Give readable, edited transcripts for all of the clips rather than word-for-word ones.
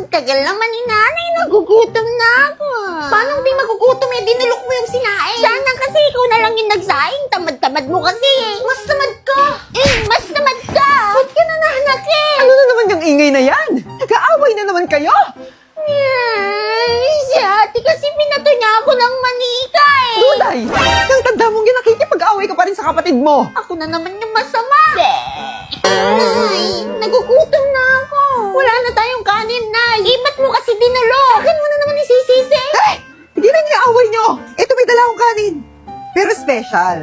Tagal naman ni nanay, nagugutom na ako. Paano di magugutom eh? Dinulok mo yung sinaing. Sana kasi ikaw na lang yung nagsaing. Tamad-tamad mo kasi eh. Mas tamad ka. Mas tamad ka. Ba't ka nananakit? Ano na naman yung ingay na yan? Nag-aaway na naman kayo? Si ate kasi pinato niya ako ng manika eh. Duday, nang tanda mong yun, nakikipag-aaway ka pa rin sa kapatid mo. Ako na naman yung masama. Nay, nagugutom na ako. Wala na tayong kanin, Nay. Ba't mo kasi dinulok? Akin mo na naman isisisi. Hindi na niya away nyo. Ito may dala akong kanin. Pero special.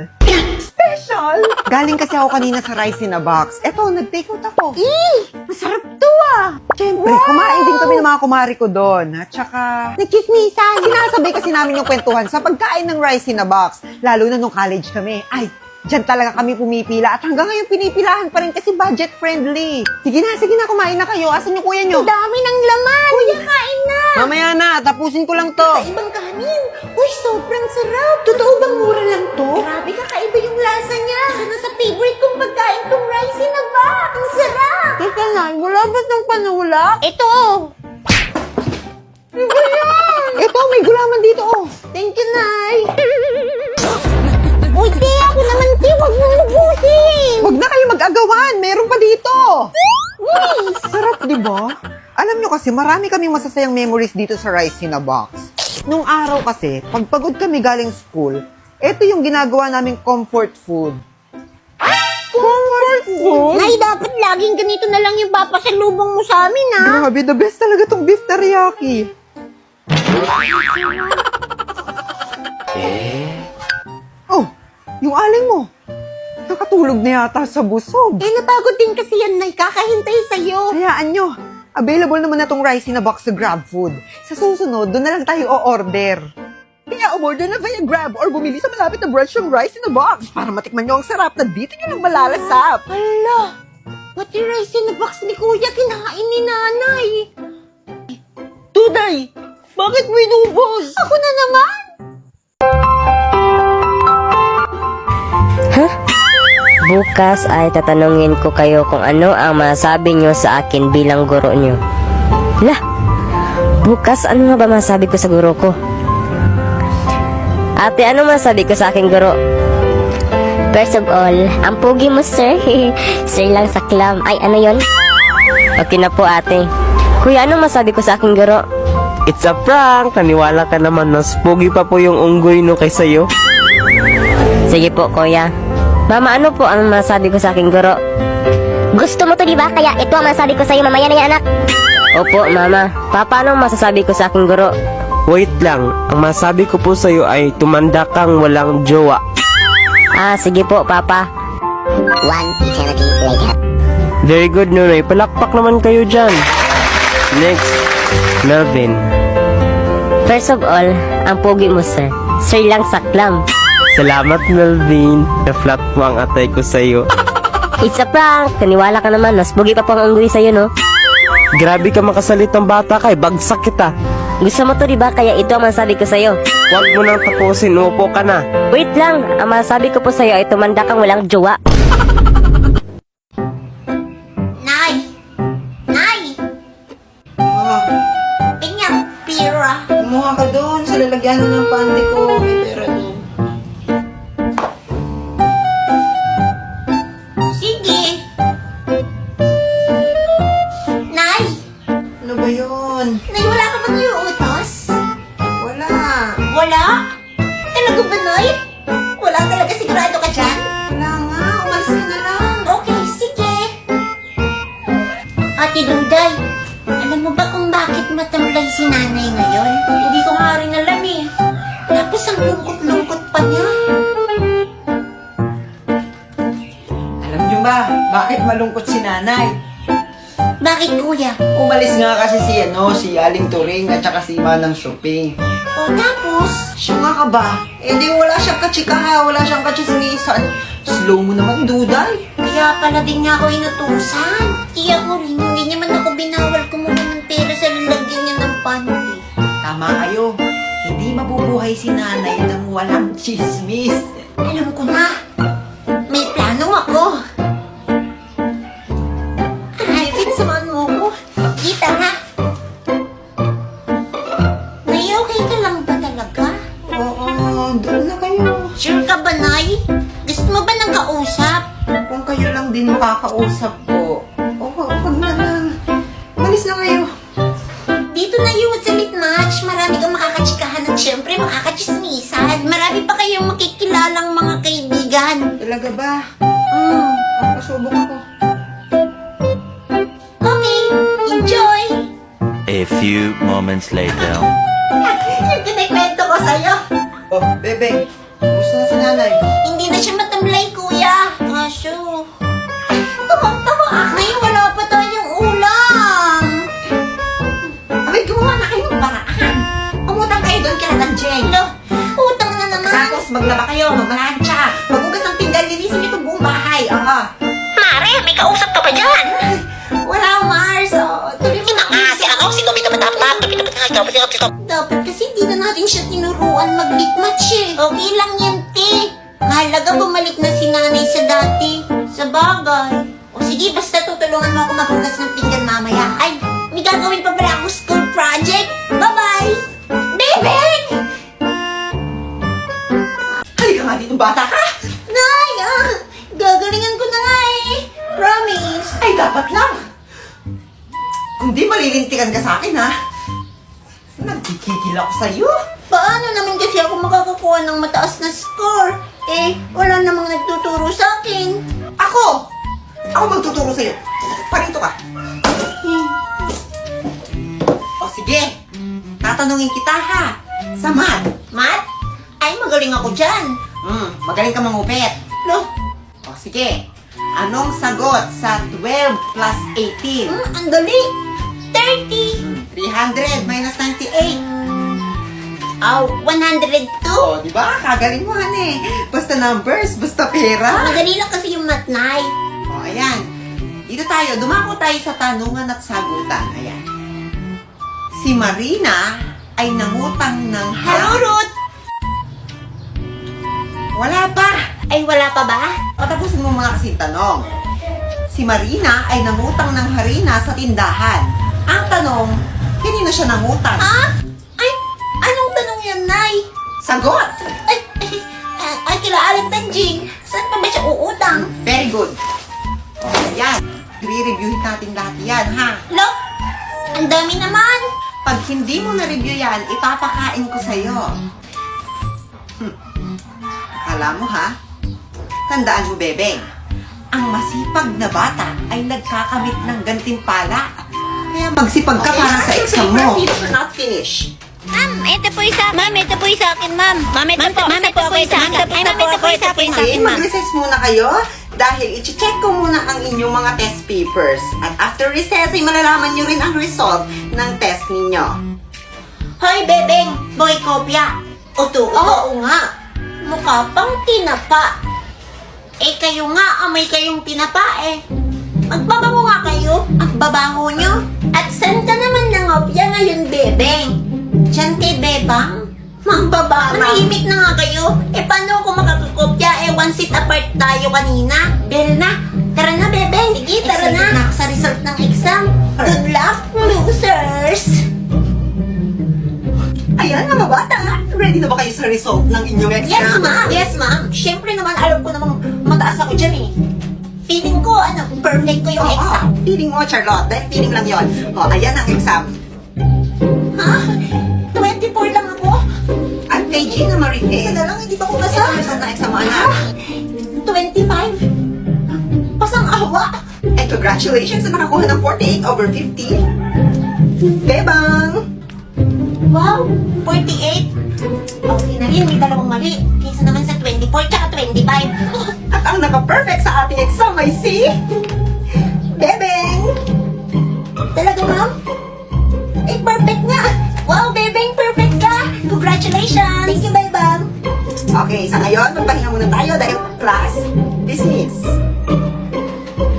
Special? Galing kasi ako kanina sa rice in a box. Eto, nag-take out ako. Masarap to ah. Siyempre, kumain din kami ng mga kumari ko doon. At saka, Nagchismisan. sinasabay kasi namin yung kwentuhan sa pagkain ng rice in a box. Lalo na nung college kami. Ay, dyan talaga kami pumipila. At hanggang ngayon pinipilahan pa rin kasi budget friendly. Sige na, kumain na kayo. Asan yung kuya nyo? Ang dami ng laman. Kuya, kain na. Mamaya na, tapusin ko lang to. Ibang kanin. Uy, sobrang sarap. Totoo bang mura lang to? Grabe, kakaiba yung lasa niya. Isa na sa favorite kong pagkain tong rice in a box. Ang sarap. Teka na, wala ba itong panulak? Ito. Ano ba yan? Ito, may gulaman dito, oh. Thank you, Nay. Uy, di ako naman, di. Huwag mong lubusin. Huwag na kayo mag-agawan. Meron pa dito. Uy, Sarap, di ba? Alam nyo kasi, marami kaming masasayang memories dito sa rice in a box. Nung araw kasi, pag pagod kami galing school, ito yung ginagawa naming comfort food. Comfort food? Nay, dapat laging ganito na lang yung papasalubong mo sa amin, ha? Grabe, the best talaga tong beef teriyaki. Oh, yung aling mo. Nakatulog na yata sa busog. Napagod din kasi yan, Nay. Kakahintay sa'yo. Hayaan nyo. Available naman na tong rice in a box sa GrabFood. Sa susunod, doon na lang tayo o-order. Kaya umorder na via Grab or bumili sa malapit na branch ng rice in a box para matikman nyo ang sarap na dito nyo lang malalasap. Hala, pati rice in the box ni Kuya kinain ni Nanay. Tuday, bakit mo inubos? Ako na naman. Bukas ay tatanungin ko kayo kung ano ang masabi nyo sa akin bilang guro nyo. Lah, bukas ano nga ba masabi ko sa guro ko? Ate, ano masabi ko sa aking guro? First of all, ang pogi mo, sir. Sir lang sa clam. Ay, ano yon? Okay na po, ate. Kuya, ano masabi ko sa aking guro? It's a prank! Naniwala ka naman, mas pogi pa po yung unggoy no kaysa iyo. Sige po, kuya. Mama, ano po ang masabi ko sa aking guro? Gusto mo to, di ba? Kaya ito ang masabi ko sa iyo, mamaya na yan, anak. Opo, mama. Papa, anong masasabi ko sa aking guro? Wait lang, ang masabi ko po sa'yo ay tumanda kang walang jowa. Ah, sige po, papa. One eternity later. Very good, Nunoy. Palakpak naman kayo dyan. Next, Melvin. First of all, ang pogi mo, sir. Sir lang sa clam. Salamat, Melvin. Na-flat mo ang atay ko sa'yo. It's a prank. Kaniwala ka naman. Mas pogi pa po ang unggoy sa'yo, no? Grabe ka makasalitang bata kay bagsak kita. Gusto mo to, diba? Kaya ito ang masabi ko sa'yo. Huwag mo nang tapusin, upo ka na. Wait lang. Ang masabi ko po sa'yo ay tumanda kang walang jowa. Nay! Nay! Pinyang pira. Kumuha ka doon sa lalagyanan ng pandi ko. May pera doon. Sige. Nay! Ano ba yun? Nay, wala ka bang iuutos? Wala. Wala? Talaga ba, Nay? Wala talaga, sigurado ka dyan? Wala nga. Umalis ka na lang. Okay, sige. Ate Duday, alam mo ba kung bakit matamlay si nanay ngayon? Hindi ko nga rin alam eh. Tapos ang lungkot-lungkot pa niya. Alam nyo ba, bakit malungkot si nanay? Bakit, kuya? Umalis nga kasi si Aling Turing at saka si Manang Shopping. O tapos? Siya nga ka ba? Eh di wala siyang kachikaha, wala siyang kachismisan. Slow mo naman, Duday. Kaya pala din niya ako inutusan. Kaya ko rin, hindi naman ako binawal kumuha ng pera sa lalagyan niya ng panty. Tama kayo. Hindi mabubuhay si nanay nang walang chismis. Alam ko na. May plano ako. Ay, pinasamahan mo ako. Kita ha. nakakausap po. Huwag na lang. Malis na kayo. Dito na yung sa Mitmatch. Marami kang makakachikahan at syempre makakachismisan. Marami pa kayong makikilalang mga kaibigan. Talaga ba? Pasubok ako. Okay, enjoy! A few moments later. Yung kinikwento ko sa'yo. Oh, Bebeng. Gusto na si nanay. Hindi na siya matamlay, kuya. Kaso, tumang-tama ngayon wala pa tayong ulam. Abay, gumawa na kayo ng paraan. Umutang kayo doon kaya ng Jello. Utang na naman. Tapos maglaba kayo, magmalansya. Magugas ng pinggan, linisin niyo itong buong bahay. Aha. Mare, may kausap ka pa dyan. Wala, Mars. Tuloy mo na nga. Si Tommy Dapat kasi hindi na natin siya tinuruan mag-bitmatch eh. Okay lang yan, te. Mahalaga bumalik na si nanay sa dati. Sa bagay. O sige, basta tutulungan mo ako maghugas ng pinggan mamaya. Ay, may gagawin pa pala ako school project. Bye-bye! Bebek! Halika nga dito, bata ka. Nay, gagalingan ko na nga eh. Promise. Ay, dapat lang. Kung di malilintikan ka sa akin, ha? Nagkikigil ako sa'yo. Paano naman kasi ako makakakuha ng mataas na score? Eh, wala namang nagtuturo sa akin. Ako! Ako magtuturo sa'yo. Parito ka. O sige, tatanungin kita ha. Sa math. Matt? Ay, magaling ako dyan. Magaling ka mangupit. Lo, O sige, anong sagot sa 12 plus 18? ang dali. 30. 300 minus 98. 102. O, di ba? Kagaling mo, eh. Basta numbers, basta pera. Madali lang kasi yung math, Nay. O, ayan. Dito tayo, dumako tayo sa tanungan at sagutan. Ayan. Si Marina ay nangutang ng Harurut! Wala pa. Ay, wala pa ba? O, tapusin mo muna kasi yung tanong. Si Marina ay nangutang ng harina sa tindahan. Ang tanong, kanino siya nangutang? Ay, anong tanong yan, Nay? Sagot! Ay, kila Aling Tanjing. Saan pa ba siya uutang? Very good. O, ayan. I-reviewin natin lahat yan, ha? Lo, ang dami naman. Pag hindi mo na-review yan, ipapakain ko sa'yo. Akala mo, ha? Tandaan mo, Bebeng. Ang masipag na bata ay nagkakamit ng gantimpala. Kaya magsipag ka para sa exam mo. Not finish. Ma'am, ito po yung sa Ma'am, ito po yung sa akin, Ma'am. Ma'am, ito po yung sa akin. Ay, Ma'am, ito po yung sa akin, Okay, Ma'am. mag-recess muna kayo dahil i-check ko muna ang inyong mga test papers. At after recess, ay malalaman nyo rin ang result ng test ninyo. Hoy, Bebeng, boy kopya. Oo nga. Mukha pang tinapa. Eh, kayo nga, amoy kayong tinapa eh. Magbabango nga kayo. Ang babango nyo. At saan ka naman nangopya ngayon, Bebeng? Diyan kay Bebang? Mambabara. Manahimik na nga kayo. Eh, paano ako makakakopya? Eh, one seat apart tayo kanina. Bel na. Tara na, Bebeng. Sige, tara na. Excited na ako sa result ng exam. Good luck, losers. Ayan, mga bata. Ready na ba kayo sa result ng inyong exam? Yes, ma'am. Yes, ma'am. Siyempre naman, alam ko namang mataas ako dyan eh. Feeling ko, perfect ko yung exam. Feeling mo, Charlotte. Dahil feeling lang yon. O, ayan ang exam. Ha? 24 lang ako? At kay Gina Marife. Isa na lang, hindi pa ko Ito nasa. ang result ng exam mo, anak. 25? Pasang awa. And congratulations na nakakuha ng 48 over 50. Bebang! Wow, 48. Okay na rin, may dalawang mali. Kaysa naman sa 24 tsaka 25. At ang naka-perfect sa ating exam ay si... Bebeng! Talaga, ma'am? Eh, perfect nga. Wow, Bebeng, perfect ka. Congratulations. Thank you, Bebang. Okay, sa ngayon, magpahinga muna tayo dahil class dismiss.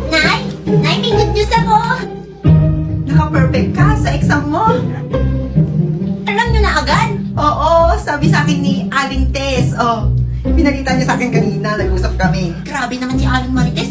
Nay, may good news ako. Naka-perfect ka sa exam mo. Alam nyo na agad? Oo, sabi sa akin ni Aling Tess. Oh, pinalitan niya sa akin kanina, nag-usap kami. Grabe naman si Aling Marites.